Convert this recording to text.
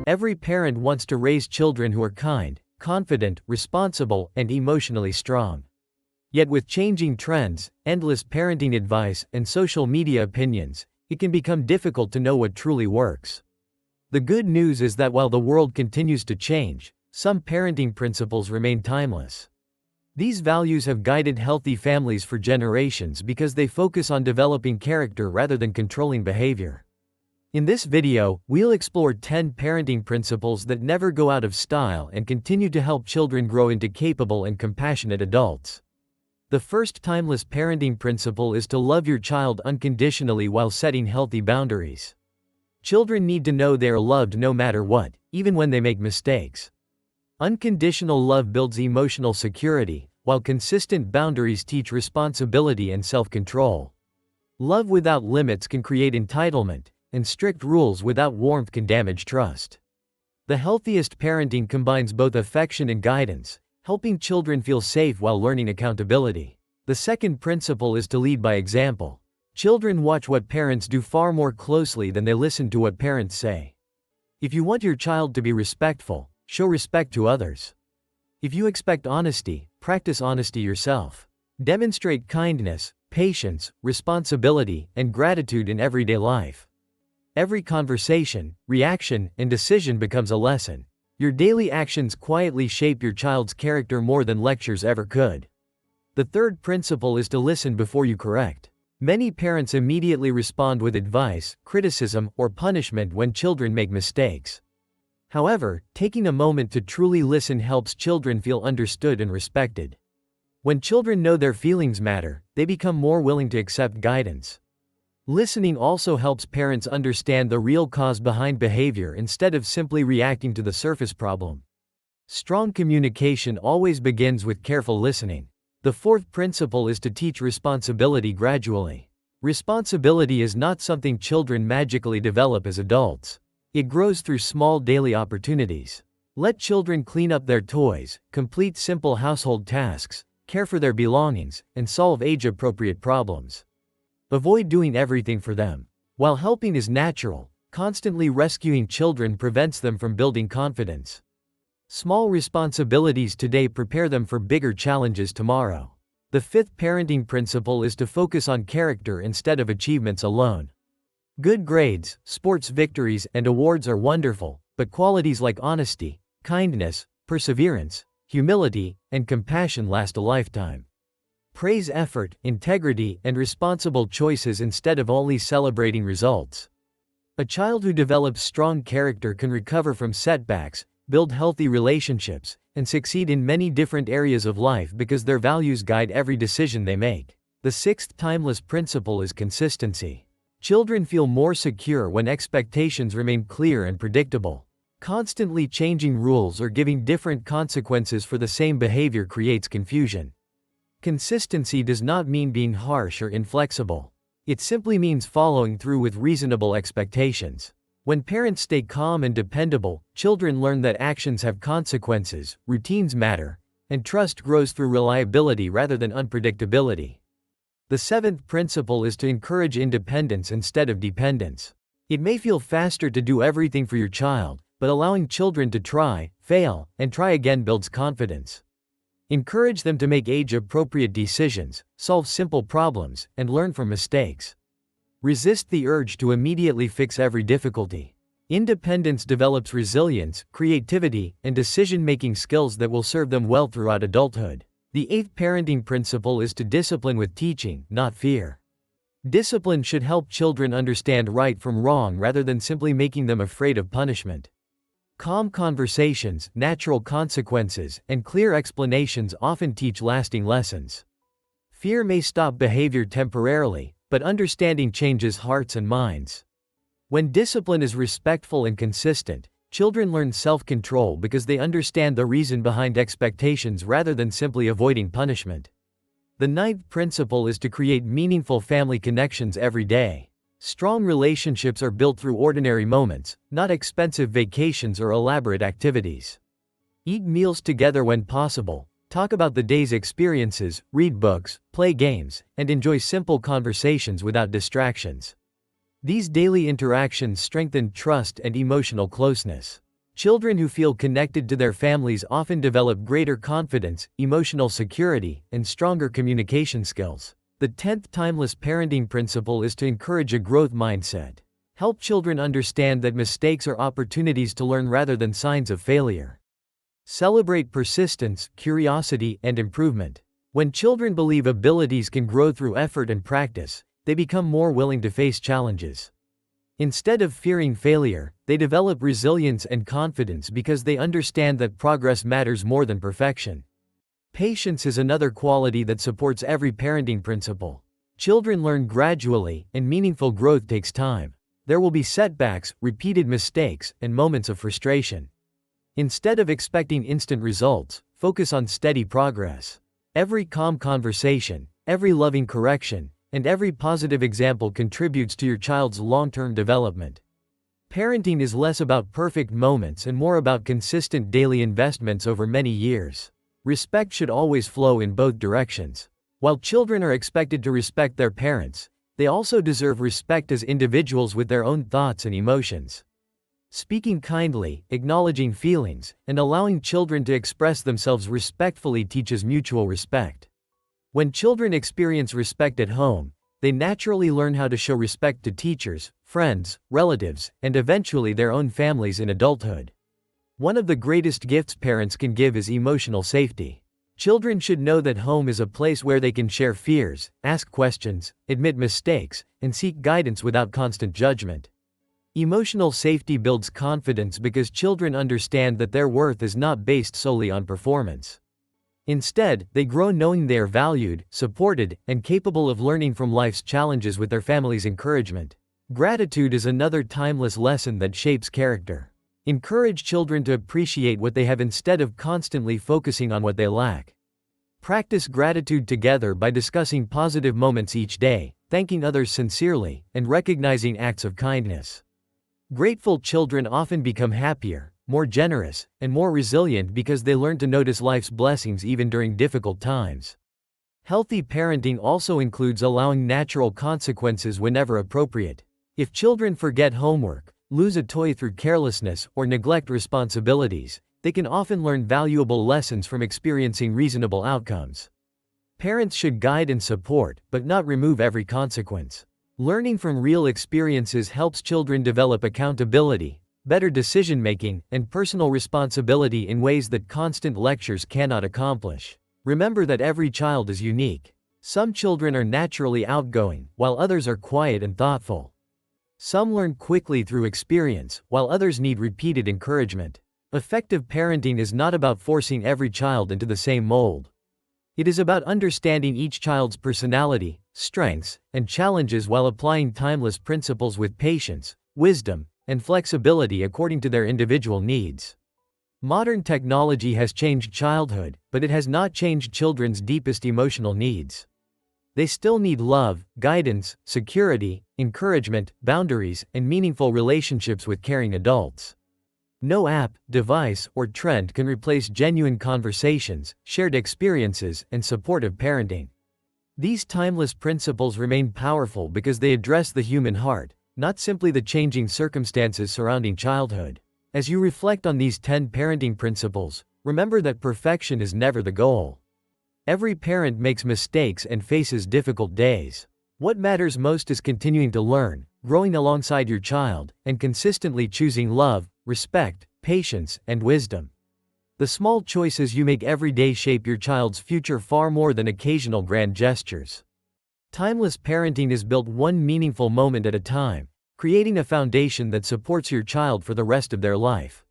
Every parent wants to raise children who are kind, confident, responsible, and emotionally strong. Yet with changing trends, endless parenting advice, and social media opinions, it can become difficult to know what truly works. The good news is that while the world continues to change, some parenting principles remain timeless. These values have guided healthy families for generations because they focus on developing character rather than controlling behavior. In this video, we'll explore 10 parenting principles that never go out of style and continue to help children grow into capable and compassionate adults. The first timeless parenting principle is to love your child unconditionally while setting healthy boundaries. Children need to know they are loved no matter what, even when they make mistakes. Unconditional love builds emotional security, while consistent boundaries teach responsibility and self-control. Love without limits can create entitlement, and strict rules without warmth can damage trust. The healthiest parenting combines both affection and guidance, helping children feel safe while learning accountability. The second principle is to lead by example. Children watch what parents do far more closely than they listen to what parents say. If you want your child to be respectful, show respect to others. If you expect honesty, practice honesty yourself. Demonstrate kindness, patience, responsibility, and gratitude in everyday life. Every conversation, reaction, and decision becomes a lesson. Your daily actions quietly shape your child's character more than lectures ever could. The third principle is to listen before you correct. Many parents immediately respond with advice, criticism, or punishment when children make mistakes. However, taking a moment to truly listen helps children feel understood and respected. When children know their feelings matter, they become more willing to accept guidance. Listening also helps parents understand the real cause behind behavior instead of simply reacting to the surface problem. Strong communication always begins with careful listening. The fourth principle is to teach responsibility gradually. Responsibility is not something children magically develop as adults. It grows through small daily opportunities. Let children clean up their toys, complete simple household tasks, care for their belongings, and solve age-appropriate problems. Avoid doing everything for them. While helping is natural, constantly rescuing children prevents them from building confidence. Small responsibilities today prepare them for bigger challenges tomorrow. The fifth parenting principle is to focus on character instead of achievements alone. Good grades, sports victories, and awards are wonderful, but qualities like honesty, kindness, perseverance, humility, and compassion last a lifetime. Praise effort, integrity, and responsible choices instead of only celebrating results. A child who develops strong character can recover from setbacks, build healthy relationships, and succeed in many different areas of life because their values guide every decision they make. The sixth timeless principle is consistency. Children feel more secure when expectations remain clear and predictable. Constantly changing rules or giving different consequences for the same behavior creates confusion. Consistency does not mean being harsh or inflexible. It simply means following through with reasonable expectations. When parents stay calm and dependable, children learn that actions have consequences, routines matter, and trust grows through reliability rather than unpredictability. The seventh principle is to encourage independence instead of dependence. It may feel faster to do everything for your child, but allowing children to try, fail, and try again builds confidence. Encourage them to make age-appropriate decisions, solve simple problems, and learn from mistakes. Resist the urge to immediately fix every difficulty. Independence develops resilience, creativity, and decision-making skills that will serve them well throughout adulthood. The eighth parenting principle is to discipline with teaching, not fear. Discipline should help children understand right from wrong rather than simply making them afraid of punishment. Calm conversations, natural consequences, and clear explanations often teach lasting lessons. Fear may stop behavior temporarily, but understanding changes hearts and minds. When discipline is respectful and consistent, children learn self-control because they understand the reason behind expectations rather than simply avoiding punishment. The ninth principle is to create meaningful family connections every day. Strong relationships are built through ordinary moments, not expensive vacations or elaborate activities. Eat meals together when possible, talk about the day's experiences, read books, play games, and enjoy simple conversations without distractions. These daily interactions strengthen trust and emotional closeness. Children who feel connected to their families often develop greater confidence, emotional security, and stronger communication skills. The 10th timeless parenting principle is to encourage a growth mindset. Help children understand that mistakes are opportunities to learn rather than signs of failure. Celebrate persistence, curiosity, and improvement. When children believe abilities can grow through effort and practice, they become more willing to face challenges. Instead of fearing failure, they develop resilience and confidence because they understand that progress matters more than perfection. Patience is another quality that supports every parenting principle. Children learn gradually, and meaningful growth takes time. There will be setbacks, repeated mistakes, and moments of frustration. Instead of expecting instant results, focus on steady progress. Every calm conversation, every loving correction, and every positive example contributes to your child's long-term development. Parenting is less about perfect moments and more about consistent daily investments over many years. Respect should always flow in both directions. While children are expected to respect their parents, they also deserve respect as individuals with their own thoughts and emotions. Speaking kindly, acknowledging feelings, and allowing children to express themselves respectfully teaches mutual respect. When children experience respect at home, they naturally learn how to show respect to teachers, friends, relatives, and eventually their own families in adulthood. One of the greatest gifts parents can give is emotional safety. Children should know that home is a place where they can share fears, ask questions, admit mistakes, and seek guidance without constant judgment. Emotional safety builds confidence because children understand that their worth is not based solely on performance. Instead, they grow knowing they are valued, supported, and capable of learning from life's challenges with their family's encouragement. Gratitude is another timeless lesson that shapes character. Encourage children to appreciate what they have instead of constantly focusing on what they lack. Practice gratitude together by discussing positive moments each day, thanking others sincerely, and recognizing acts of kindness. Grateful children often become happier, more generous, and more resilient because they learn to notice life's blessings even during difficult times. Healthy parenting also includes allowing natural consequences whenever appropriate. If children forget homework, lose a toy through carelessness, or neglect responsibilities, they can often learn valuable lessons from experiencing reasonable outcomes. Parents should guide and support, but not remove every consequence. Learning from real experiences helps children develop accountability, better decision-making, and personal responsibility in ways that constant lectures cannot accomplish. Remember that every child is unique. Some children are naturally outgoing, while others are quiet and thoughtful. Some learn quickly through experience, while others need repeated encouragement. Effective parenting is not about forcing every child into the same mold. It is about understanding each child's personality, strengths, and challenges while applying timeless principles with patience, wisdom, and flexibility according to their individual needs. Modern technology has changed childhood, but it has not changed children's deepest emotional needs. They still need love, guidance, security, encouragement, boundaries, and meaningful relationships with caring adults. No app, device, or trend can replace genuine conversations, shared experiences, and supportive parenting. These timeless principles remain powerful because they address the human heart, not simply the changing circumstances surrounding childhood. As you reflect on these 10 parenting principles, remember that perfection is never the goal. Every parent makes mistakes and faces difficult days. What matters most is continuing to learn, growing alongside your child, and consistently choosing love, respect, patience, and wisdom. The small choices you make every day shape your child's future far more than occasional grand gestures. Timeless parenting is built one meaningful moment at a time, creating a foundation that supports your child for the rest of their life.